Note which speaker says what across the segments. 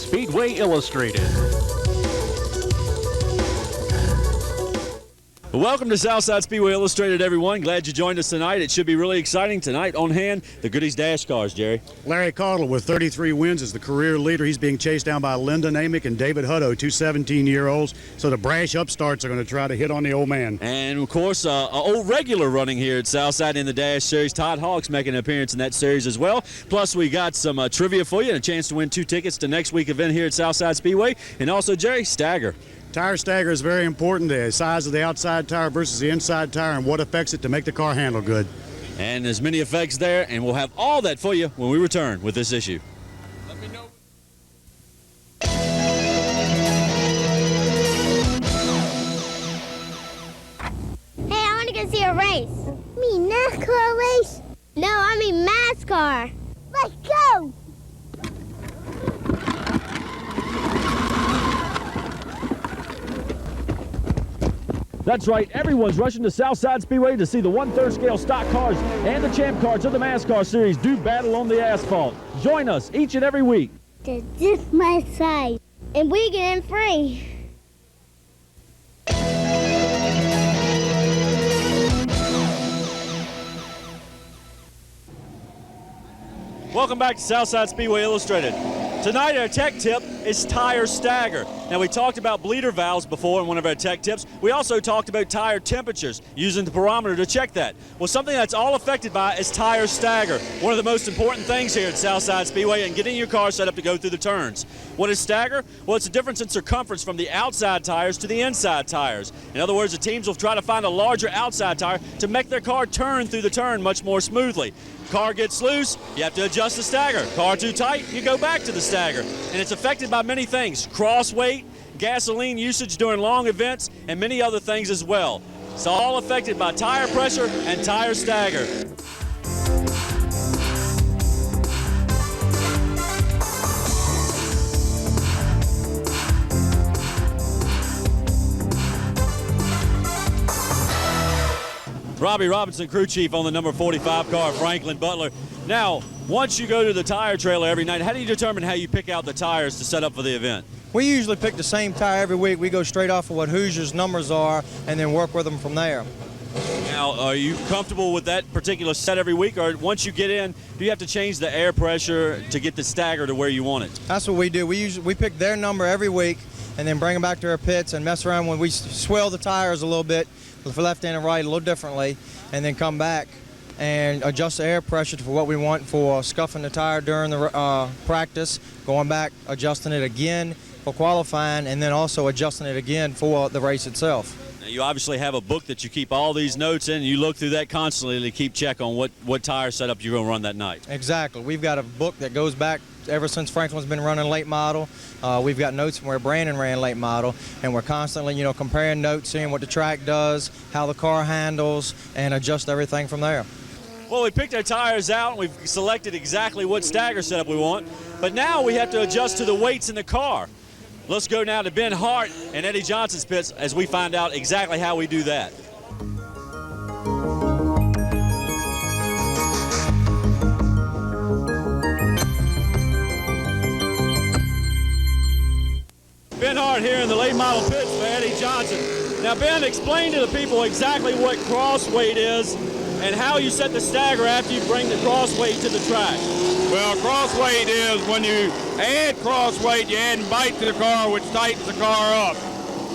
Speaker 1: Speedway Illustrated.
Speaker 2: Welcome to Southside Speedway Illustrated, everyone. Glad you joined us tonight. It should be really exciting tonight. On hand, the Goodys Dash cars, Jerry.
Speaker 3: Larry Caudle with 33 wins is the career leader. He's being chased down by Lyndon Amick and David Hutto, two 17-year-olds. So the brash upstarts are going to try to hit on the old man.
Speaker 2: And, of course, an old regular running here at Southside in the Dash Series. Todd Hawks making an appearance in that series as well. Plus, we got some trivia for you and a chance to win 2 tickets to next week's event here at Southside Speedway. And also, Jerry, Stagger.
Speaker 3: Tire stagger is very important, the size of the outside tire versus the inside tire and what affects it to make the car handle good.
Speaker 2: And there's many effects there, and we'll have all that for you when we return with this issue.
Speaker 4: Let me know.
Speaker 5: Hey, I want to go see a race. You mean NASCAR race? No, I mean NASCAR. Let's go!
Speaker 2: That's right, everyone's rushing to Southside Speedway to see the 1/3 scale stock cars and the champ cars of the NASCAR series do battle on the asphalt. Join us each and every week.
Speaker 5: They're just my size, and we get in free.
Speaker 2: Welcome back to Southside Speedway Illustrated. Tonight our tech tip is tire stagger. Now we talked about bleeder valves before in one of our tech tips. We also talked about tire temperatures, using the barometer to check that. Well, something that's all affected by is tire stagger. One of the most important things here at Southside Speedway and getting your car set up to go through the turns. What is stagger? Well, it's the difference in circumference from the outside tires to the inside tires. In other words, the teams will try to find a larger outside tire to make their car turn through the turn much more smoothly. Car gets loose, you have to adjust the stagger. Car too tight, you go back to the stagger. And it's affected by many things: cross weight, gasoline usage during long events, and many other things as well. It's all affected by tire pressure and tire stagger. Robbie Robinson, crew chief on the number 45 car, Franklin Butler. Now, once you go to the tire trailer every night, how do you determine how you pick out the tires to set up for the event?
Speaker 6: We usually pick the same tire every week. We go straight off of what Hoosier's numbers are and then work with them from there.
Speaker 2: Now, are you comfortable with that particular set every week, or once you get in, do you have to change the air pressure to get the stagger to where you want it?
Speaker 6: That's what we do. We pick their number every week and then bring them back to our pits and mess around when we swell the tires a little bit, for left and right a little differently, and then come back and adjust the air pressure for what we want for scuffing the tire during the practice, going back, adjusting it again for qualifying, and then also adjusting it again for the race itself.
Speaker 2: Now, you obviously have a book that you keep all these notes in, and you look through that constantly to keep check on what tire setup you're going to run that night.
Speaker 6: Exactly. We've got a book that goes back ever since Franklin's been running late model. We've got notes from where Brandon ran late model, and we're constantly, comparing notes, seeing what the track does, how the car handles, and adjust everything from there.
Speaker 2: Well, we picked our tires out, and we've selected exactly what stagger setup we want, but now we have to adjust to the weights in the car. Let's go now to Ben Hart and Eddie Johnson's pits as we find out exactly how we do that. Ben Hart here in the late model pits for Eddie Johnson. Now, Ben, explain to the people exactly what cross weight is and how you set the stagger after you bring the cross weight to the track.
Speaker 4: Well, cross weight is when you add cross weight, you add bite to the car, which tightens the car up.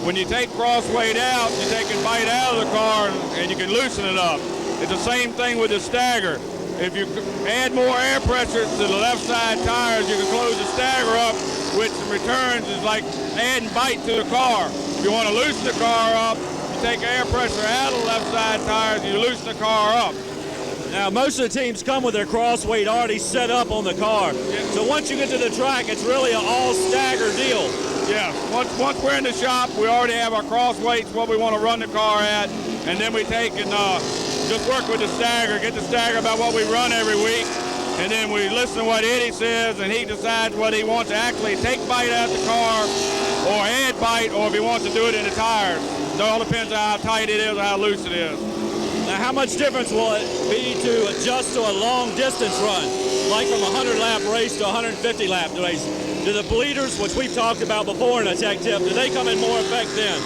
Speaker 4: When you take cross weight out, you take bite out of the car and you can loosen it up. It's the same thing with the stagger. If you add more air pressure to the left side tires, you can close the stagger up, which in returns is like adding bite to the car. If you want to loosen the car up, you take air pressure out of the left side tires and you loosen the car up.
Speaker 2: Now, most of the teams come with their cross weight already set up on the car.
Speaker 4: Yeah.
Speaker 2: So once you get to the track, it's really an all stagger deal.
Speaker 4: Yeah, once we're in the shop, we already have our cross weights, what we want to run the car at, and then we take and just work with the stagger, get the stagger about what we run every week, and then we listen to what Eddie says, and he decides what he wants to actually take bite out of the car, or add bite, or if he wants to do it in the tires. It all depends on how tight it is or how loose it is.
Speaker 2: Now, how much difference will it be to adjust to a long distance run, like from a 100-lap race to a 150-lap race? Do the bleeders, which we've talked about before in a tech tip, do they come in more effect then?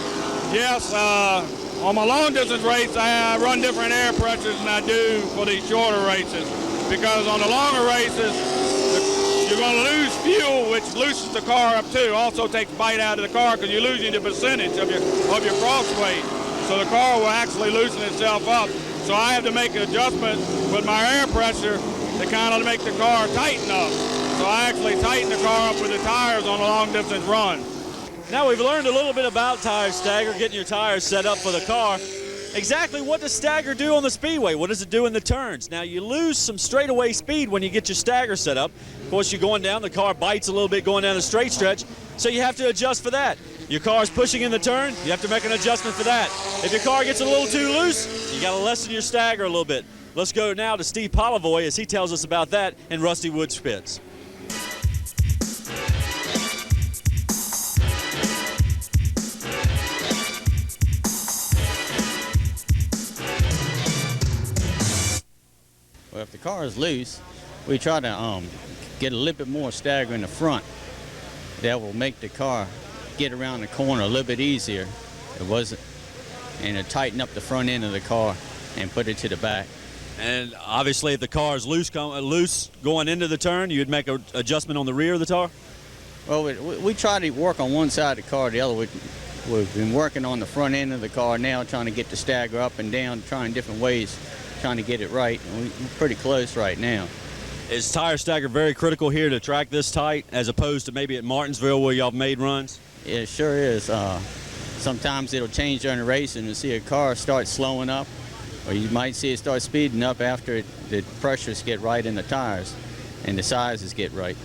Speaker 4: Yes, on my long distance race, I run different air pressures than I do for these shorter races. Because on the longer races, you're going to lose fuel, which loosens the car up too. Also takes bite out of the car because you're losing the percentage of your cross weight. So the car will actually loosen itself up. So I have to make an adjustment with my air pressure to kind of make the car tighten up. So I actually tighten the car up with the tires on a long distance run.
Speaker 2: Now we've learned a little bit about tire stagger, getting your tires set up for the car. Exactly what does stagger do on the speedway? What does it do in the turns? Now you lose some straightaway speed when you get your stagger set up. Of course, you're going down, the car bites a little bit going down the straight stretch, so you have to adjust for that. Your car's pushing in the turn, you have to make an adjustment for that. If your car gets a little too loose, you got to lessen your stagger a little bit. Let's go now to Steve Polivoy as he tells us about that in Rusty Wood's pits.
Speaker 1: Well, if the car is loose, we try to get a little bit more stagger in the front. That will make the car get around the corner a little bit easier. And it'll tighten up the front end of the car and put it to the back.
Speaker 2: And obviously, if the car is loose going into the turn, you'd make an adjustment on the rear of the car?
Speaker 1: Well, we try to work on one side of the car, the other. We've been working on the front end of the car now, trying to get the stagger up and down, trying different ways, trying to get it right. And we're pretty close right now.
Speaker 2: Is tire stagger very critical here to track this tight, as opposed to maybe at Martinsville where y'all made runs?
Speaker 1: It sure is. Sometimes it'll change during the race and you'll see a car start slowing up, or you might see it start speeding up after the pressures get right in the tires and the sizes get right.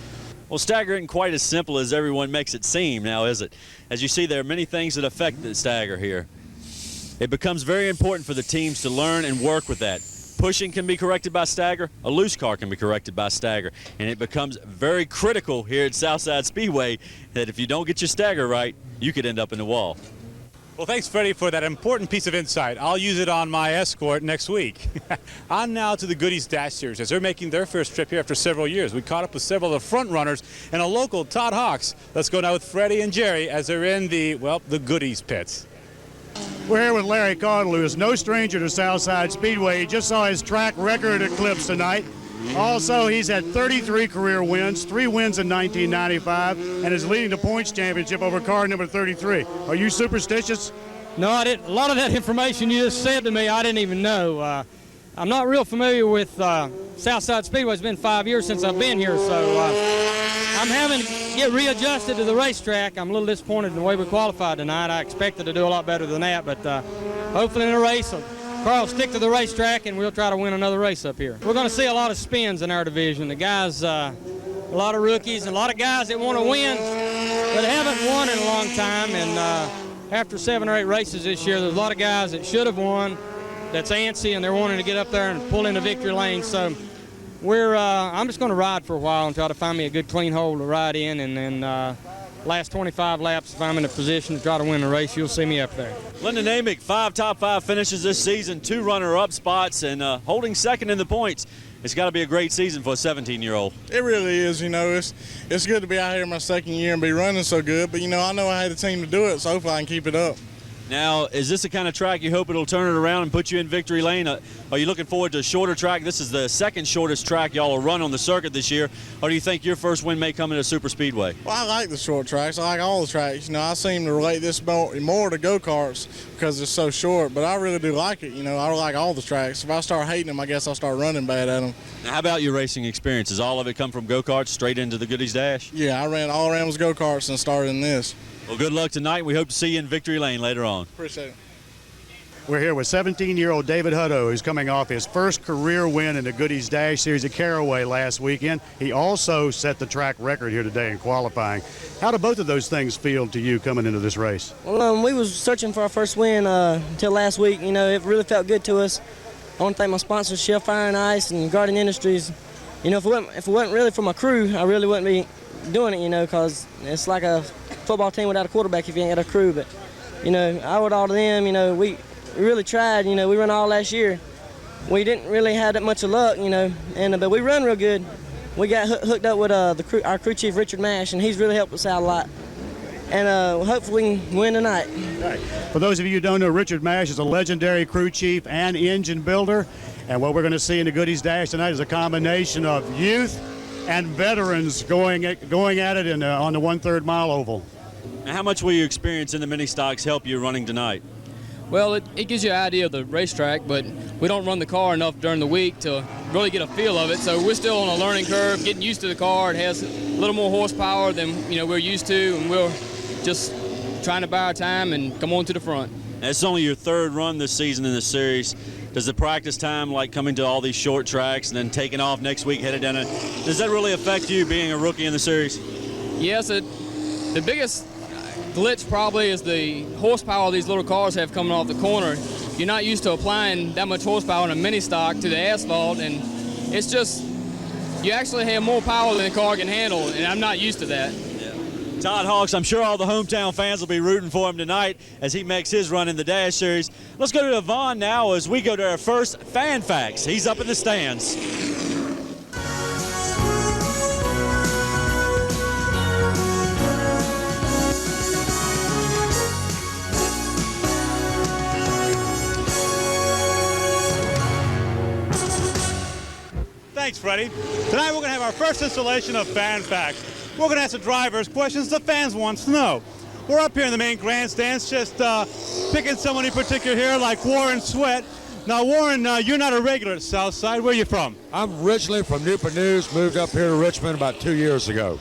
Speaker 2: Well, stagger isn't quite as simple as everyone makes it seem now, is it? As you see, there are many things that affect the stagger here. It becomes very important for the teams to learn and work with that. Pushing can be corrected by stagger, a loose car can be corrected by stagger, and it becomes very critical here at Southside Speedway that if you don't get your stagger right, you could end up in the wall.
Speaker 7: Well, thanks, Freddie, for that important piece of insight. I'll use it on my Escort next week. On now to the Goodys Dash Series, as they're making their first trip here after several years. We caught up with several of the front runners and a local, Todd Hawks. Let's go now with Freddie and Jerry as they're in the Goodys pits.
Speaker 3: We're here with Larry Caudle, who is no stranger to Southside Speedway. He just saw his track record eclipse tonight. Also, he's had 33 career wins, 3 wins in 1995, and is leading the points championship over car number 33. Are you superstitious?
Speaker 8: No, I didn't. A lot of that information you just said to me, I didn't even know. I'm not real familiar with Southside Speedway. It's been 5 years since I've been here, so I'm having to get readjusted to the racetrack. I'm a little disappointed in the way we qualified tonight. I expected to do a lot better than that, but hopefully in a race, Carl will stick to the racetrack and we'll try to win another race up here. We're going to see a lot of spins in our division. The guys, a lot of rookies, and a lot of guys that want to win but haven't won in a long time. And after 7 or 8 races this year, there's a lot of guys that should have won that's antsy and they're wanting to get up there and pull in the victory lane. So I'm just going to ride for a while and try to find me a good clean hole to ride in, and then last 25 laps, if I'm in a position to try to win the race, you'll see me up there.
Speaker 2: Lyndon Amick, 5 top 5 finishes this season, 2 runner-up spots, and holding second in the points. It's got to be a great season for a 17-year-old.
Speaker 9: It really is. You know, it's good to be out here my second year and be running so good, but, you know, I know I had a team to do it, so hopefully I can keep it up.
Speaker 2: Now, is this the kind of track you hope it'll turn it around and put you in victory lane? Are you looking forward to a shorter track? This is the second shortest track y'all will run on the circuit this year. Or do you think your first win may come in a super speedway?
Speaker 9: Well, I like the short tracks. I like all the tracks. You know, I seem to relate this more to go-karts because it's so short, but I really do like it. You know, I like all the tracks. If I start hating them, I guess I'll start running bad at them.
Speaker 2: Now, how about your racing experience? Does all of it come from go-karts straight into the Goodys Dash?
Speaker 9: Yeah, all around was go-karts and started in this.
Speaker 2: Well, good luck tonight. We hope to see you in victory lane later on.
Speaker 9: Appreciate it.
Speaker 3: We're here with 17-year-old David Hutto, who's coming off his first career win in the Goodys Dash Series at Caraway last weekend. He also set the track record here today in qualifying. How do both of those things feel to you coming into this race?
Speaker 10: Well, we was searching for our first win until last week. You know, it really felt good to us. I want to thank my sponsors, Shell Fire and Ice and Garden Industries. You know, if it wasn't really for my crew, I really wouldn't be doing it, you know, because it's like a football team without a quarterback if you ain't got a crew. But, you know, I owe it all to them. You know, we really tried. You know, we run all last year. We didn't really have that much of luck, you know, but we run real good. we got hooked up with our crew chief, Richard Mash, and he's really helped us out a lot. And hopefully we can win tonight.
Speaker 3: Right. For those of you who don't know, Richard Mash is a legendary crew chief and engine builder. And what we're going to see in the Goodys Dash tonight is a combination of youth and veterans going at it on the 1/3 mile oval.
Speaker 2: And how much will your experience in the mini stocks help you running tonight?
Speaker 8: Well, it gives you an idea of the racetrack, but we don't run the car enough during the week to really get a feel of it. So we're still on a learning curve, getting used to the car. It has a little more horsepower than we're used to, and we're just trying to buy our time and come on to the front.
Speaker 2: It's only your 3rd run this season in the series. Does the practice time, like coming to all these short tracks and then taking off next week, headed down it, does that really affect you being a rookie in the series?
Speaker 8: Yes, the biggest glitch probably is the horsepower these little cars have coming off the corner. You're not used to applying that much horsepower in a mini stock to the asphalt, and it's just, you actually have more power than the car can handle, and I'm not used to that.
Speaker 2: Todd Hawks, I'm sure all the hometown fans will be rooting for him tonight as he makes his run in the Dash Series. Let's go to Yvonne now as we go to our first Fan Facts. He's up in the stands.
Speaker 7: Thanks, Freddie. Tonight we're going to have our first installation of Fan Facts. We're going to ask the drivers questions the fans want to know. We're up here in the main grandstands just picking someone in particular here, like Warren Sweat. Now, Warren, you're not a regular at Southside. Where are you from?
Speaker 11: I'm originally from Newport News, moved up here to Richmond about 2 years ago.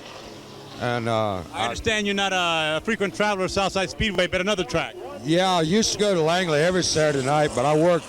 Speaker 11: And
Speaker 7: I understand you're not a frequent traveler of Southside Speedway, but another track.
Speaker 11: Yeah, I used to go to Langley every Saturday night, but I work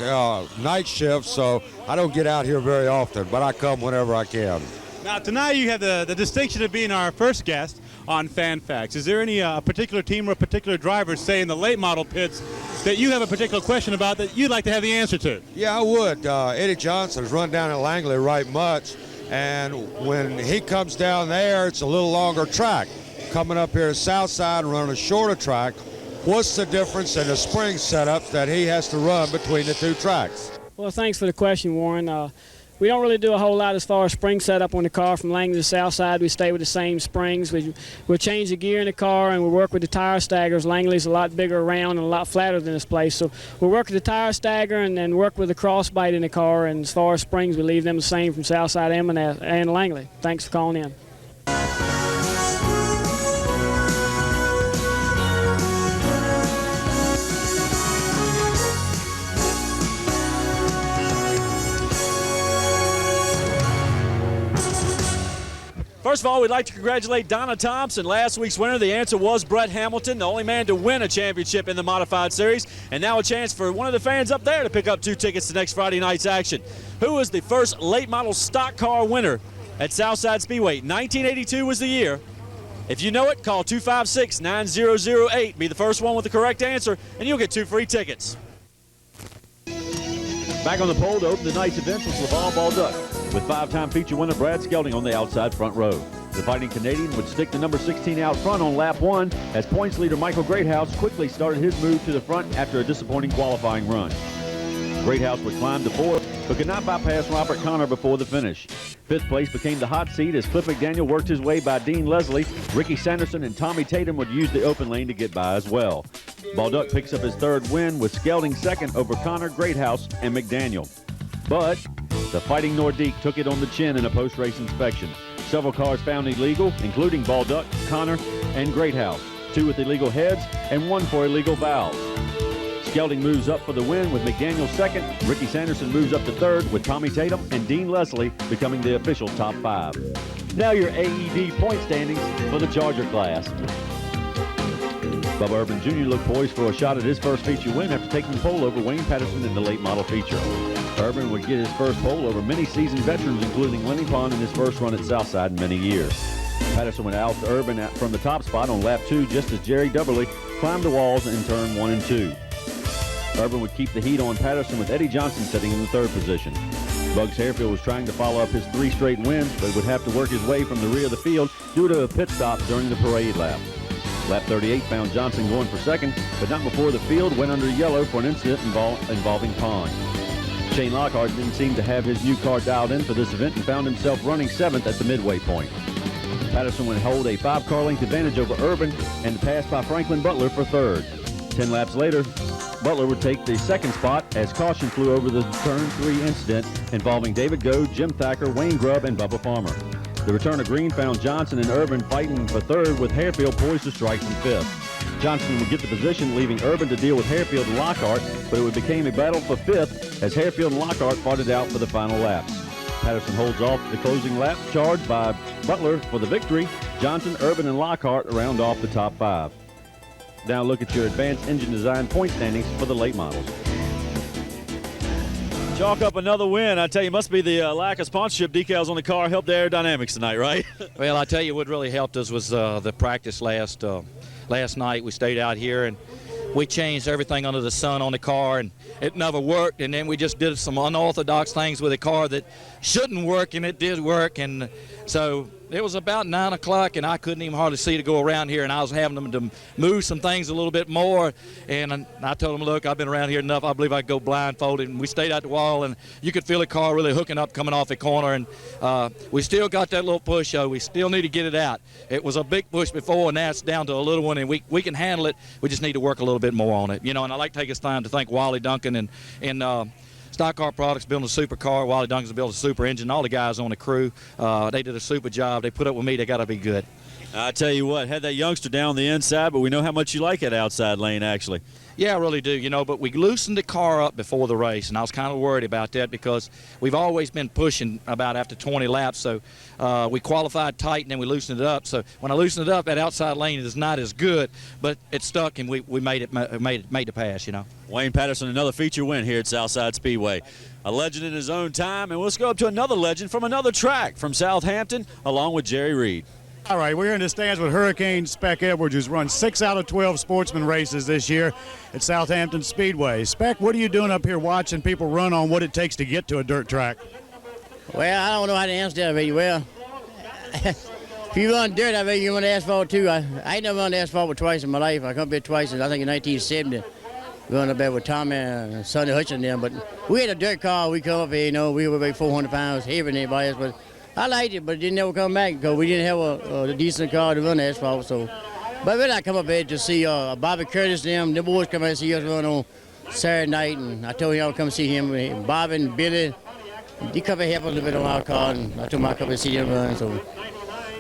Speaker 11: night shift, so I don't get out here very often, but I come whenever I can.
Speaker 7: Now, tonight you have the distinction of being our first guest on Fan Facts. Is there any particular team or a particular driver, say in the late model pits, that you have a particular question about that you'd like to have the answer to?
Speaker 11: Yeah, I would. Eddie Johnson's run down at Langley right much, and when he comes down there, it's a little longer track. Coming up here at Southside and running a shorter track, what's the difference in the spring setups that he has to run between the two tracks?
Speaker 12: Well, thanks for the question, Warren. We don't really do a whole lot as far as spring setup on the car from Langley to Southside. We stay with the same springs. We'll change the gear in the car, and we'll work with the tire staggers. Langley's a lot bigger around and a lot flatter than this place. So we'll work with the tire stagger and then work with the crossbite in the car. And as far as springs, we leave them the same from Southside and Langley. Thanks for calling in.
Speaker 2: First of all, we'd like to congratulate Donna Thompson, last week's winner. The answer was Brett Hamilton, the only man to win a championship in the Modified Series. And now a chance for one of the fans up there to pick up 2 tickets to next Friday night's action. Who was the first late model stock car winner at Southside Speedway? 1982 was the year. If you know it, call 256-9008. Be the first one with the correct answer, and you'll get 2 free tickets.
Speaker 13: Back on the pole to open the night's event was LaVon Balduck, with 5-time feature winner Brad Skelding on the outside front row. The Fighting Canadian would stick the number 16 out front on lap 1 as points leader Michael Greathouse quickly started his move to the front after a disappointing qualifying run. Greathouse would climb to 4th, but could not bypass Robert Connor before the finish. 5th place became the hot seat as Cliff McDaniel worked his way by Dean Leslie. Ricky Sanderson and Tommy Tatum would use the open lane to get by as well. Balduck picks up his 3rd win with Skelding 2nd over Connor, Greathouse, and McDaniel. But the Fighting Nordique took it on the chin in a post-race inspection. Several cars found illegal, including Balduck, Connor, and Greathouse. 2 with illegal heads and 1 for illegal valves. Skelding moves up for the win with McDaniel 2nd. Ricky Sanderson moves up to 3rd with Tommy Tatum and Dean Leslie becoming the official top 5. Now your AED point standings for the Charger class. Bubba Urban Jr. looked poised for a shot at his first feature win after taking the pole over Wayne Patterson in the late model feature. Urban would get his first pole over many seasoned veterans, including Lenny Pond in his first run at Southside in many years. Patterson would out Urban from the top spot on lap 2 just as Jerry Dubberly climbed the walls in turn 1 and 2. Urban would keep the heat on Patterson with Eddie Johnson sitting in the 3rd position. Bugs Harefield was trying to follow up his 3 straight wins, but would have to work his way from the rear of the field due to a pit stop during the parade lap. Lap 38 found Johnson going for 2nd, but not before the field went under yellow for an incident involving Pond. Shane Lockhart didn't seem to have his new car dialed in for this event and found himself running 7th at the midway point. Patterson would hold a 5-car length advantage over Urban and passed by Franklin Butler for 3rd. 10 laps later, Butler would take the 2nd spot as caution flew over the Turn 3 incident involving David Goad, Jim Thacker, Wayne Grubb, and Bubba Farmer. The return of green found Johnson and Urban fighting for 3rd with Harefield poised to strike from 5th. Johnson would get the position, leaving Urban to deal with Harefield and Lockhart, but it became a battle for 5th as Harefield and Lockhart fought it out for the final laps. Patterson holds off the closing lap, charged by Butler for the victory. Johnson, Urban, and Lockhart round off the top 5. Now look at your advanced engine design point standings for the late models.
Speaker 2: Chalk up another win. I tell you, must be the lack of sponsorship decals on the car helped the aerodynamics tonight, right?
Speaker 14: Well, I tell you what really helped us was the practice last night. We stayed out here and we changed everything under the sun on the car, and it never worked. And then we just did some unorthodox things with the car that shouldn't work, and it did work. And so it was about 9 o'clock, and I couldn't even hardly see to go around here, and I was having them to move some things a little bit more. And I told them, look, I've been around here enough. I believe I could go blindfolded. And we stayed at the wall, and you could feel the car really hooking up coming off the corner. And we still got that little push, though. We still need to get it out. It was a big push before, and now it's down to a little one, and we can handle it. We just need to work a little bit more on it. You know, and I like to take this time to thank Wally Duncan and Stock Car Products building a super car. Wally Duncan's built a super engine. All the guys on the crew, they did a super job. They put up with me. They got to be good.
Speaker 2: I tell you what, had that youngster down the inside, but we know how much you like that outside lane, actually.
Speaker 14: Yeah, I really do, you know, but we loosened the car up before the race, and I was kind of worried about that because we've always been pushing about after 20 laps, so we qualified tight and then we loosened it up. So when I loosened it up, that outside lane is not as good, but it stuck and we made the pass, you know.
Speaker 2: Wayne Patterson, another feature win here at Southside Speedway. A legend in his own time, and let's go up to another legend from another track from Southampton, along with Jerry Reed.
Speaker 3: All right, we're in the stands with Hurricane Speck Edwards, who's run 6 out of 12 sportsman races this year at Southampton Speedway. Speck, what are you doing up here watching people run on what it takes to get to a dirt track?
Speaker 15: Well, I don't know how to answer that very well. If you run dirt, I bet you run asphalt too. I ain't never run asphalt but twice in my life. I come up here twice, I think in 1970. Going up there with Tommy and Sonny Hutchinson and them. But we had a dirt car. We come up here, you know, we were about 400 pounds heavier than anybody else. But I liked it, but it didn't ever come back because we didn't have a decent car to run asphalt. So, but then I come up here to see Bobby Curtis and them. The boys come out and see us run on Saturday night, and I told him I would come see him. Bobby and Billy, they come and help us a little bit on our car, and I told them I'd come and see them run. So,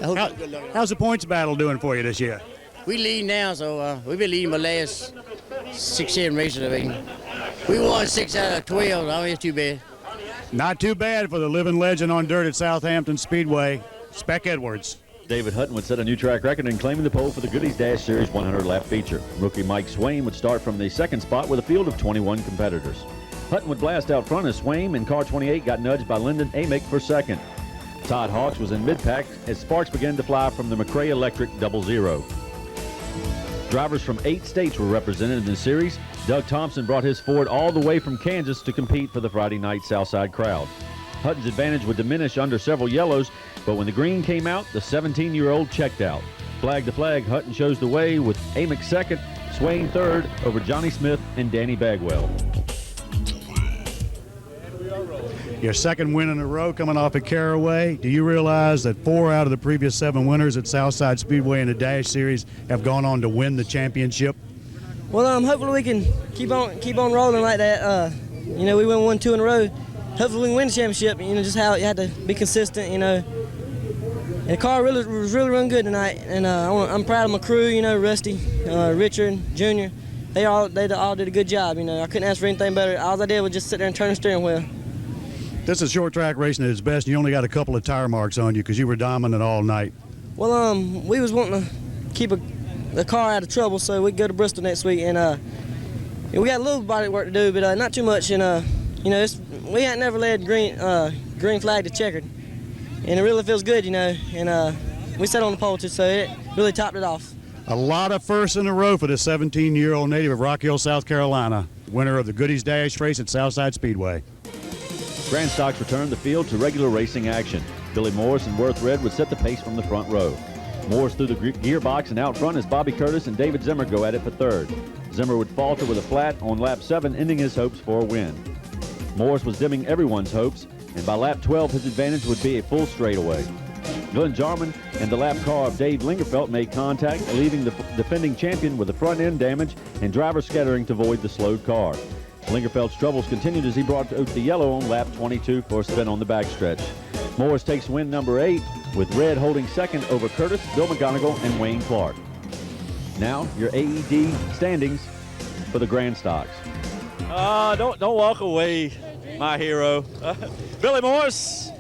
Speaker 15: I hope good luck.
Speaker 3: How's the points battle doing for you this year?
Speaker 15: We lead now, so we've been leading the last 6, 7 races, I think. We won 6 out of 12. I don't think it's too bad.
Speaker 3: Not too bad for the living legend on dirt at Southampton Speedway, Speck Edwards.
Speaker 13: David Hutton would set a new track record in claiming the pole for the Goodys Dash Series 100-lap feature. Rookie Mike Swain would start from the 2nd spot with a field of 21 competitors. Hutton would blast out front as Swain in car 28 got nudged by Lyndon Amick for 2nd. Todd Hawks was in mid-pack as sparks began to fly from the McRae Electric 00. Drivers from 8 states were represented in the series. Doug Thompson brought his Ford all the way from Kansas to compete for the Friday night Southside crowd. Hutton's advantage would diminish under several yellows, but when the green came out, the 17-year-old checked out. Flag to flag, Hutton shows the way with Amick 2nd, Swain 3rd over Johnny Smith and Danny Bagwell.
Speaker 3: Your 2nd win in a row coming off at Caraway. Do you realize that 4 out of the previous 7 winners at Southside Speedway in the Dash Series have gone on to win the championship?
Speaker 10: Well, hopefully we can keep on rolling like that. You know, we won 1, 2 in a row. Hopefully we can win the championship. You know, just how you had to be consistent. You know, and the car was really running good tonight. And I'm proud of my crew. You know, Rusty, Richard, Junior. They all did a good job. You know, I couldn't ask for anything better. All I did was just sit there and turn the steering wheel.
Speaker 3: This is short track racing at its best. You only got a couple of tire marks on you because you were dominant all night.
Speaker 10: Well, we was wanting to keep the car out of trouble, so we go to Bristol next week, and we got a little body work to do, but not too much. And you know, we ain't never led green flag to checkered, and it really feels good, you know. And we sat on the pole too, so it really topped it off.
Speaker 3: A lot of firsts in a row for the 17-year-old native of Rock Hill, South Carolina, winner of the Goodys Dash race at Southside Speedway.
Speaker 13: Grand Stocks returned the field to regular racing action. Billy Morris and Worth Red would set the pace from the front row. Morris through the gearbox and out front as Bobby Curtis and David Zimmer go at it for 3rd. Zimmer would falter with a flat on lap 7, ending his hopes for a win. Morris was dimming everyone's hopes, and by lap 12 his advantage would be a full straightaway. Glenn Jarman and the lap car of Dave Lingerfelt made contact, leaving the defending champion with the front end damage and driver scattering to avoid the slowed car. Lingerfelt's troubles continued as he brought out the yellow on lap 22 for a spin on the backstretch. Morris takes win number 8, with Red holding second over Curtis, Bill McGonigal, and Wayne Clark. Now, your AED standings for the Grand Stocks.
Speaker 2: Don't walk away, my hero. Billy Morris,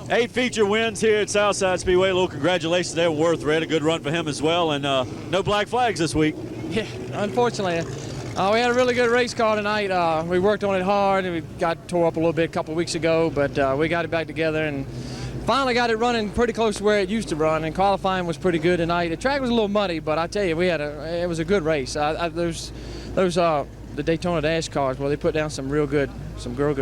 Speaker 2: 8 feature wins here at Southside Speedway. A little congratulations there, Worth Red. A good run for him as well, and no black flags this week.
Speaker 16: Yeah, unfortunately. We had a really good race car tonight. We worked on it hard, and we got tore up a little bit a couple of weeks ago, but we got it back together and finally got it running pretty close to where it used to run, and qualifying was pretty good tonight. The track was a little muddy, but I tell you, it was a good race. Those the Daytona Dash cars, well, they put down some real good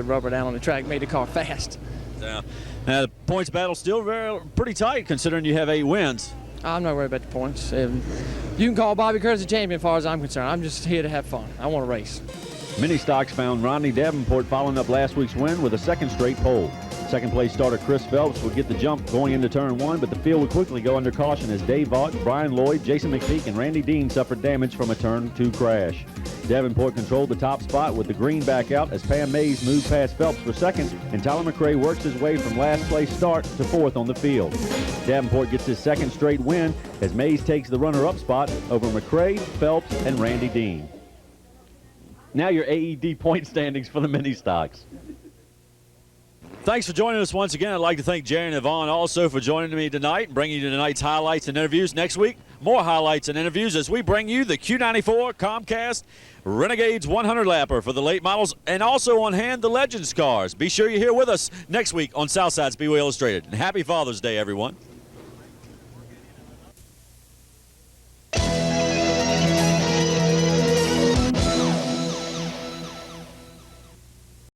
Speaker 16: rubber down on the track, made the car fast.
Speaker 2: Yeah. Now the points battle still pretty tight considering you have 8 wins.
Speaker 16: I'm not worried about the points. You can call Bobby Curtis a champion as far as I'm concerned. I'm just here to have fun. I want to race.
Speaker 13: Mini Stocks found Rodney Davenport following up last week's win with a second straight pole. Second place starter Chris Phelps would get the jump going into turn 1, but the field would quickly go under caution as Dave Vaught, Brian Lloyd, Jason McPeak, and Randy Dean suffered damage from a turn 2 crash. Davenport controlled the top spot with the green back out as Pam Mays moved past Phelps for second, and Tyler McRae works his way from last place start to 4th on the field. Davenport gets his second straight win as Mays takes the runner-up spot over McRae, Phelps, and Randy Dean. Now your AED point standings for the Mini Stocks.
Speaker 2: Thanks for joining us once again. I'd like to thank Jerry and Yvonne also for joining me tonight and bringing you tonight's highlights and interviews. Next week, more highlights and interviews as we bring you the Q94 Comcast Renegades 100 Lapper for the late models, and also on hand the Legends cars. Be sure you're here with us next week on Southside Speedway Illustrated. And happy Father's Day, everyone.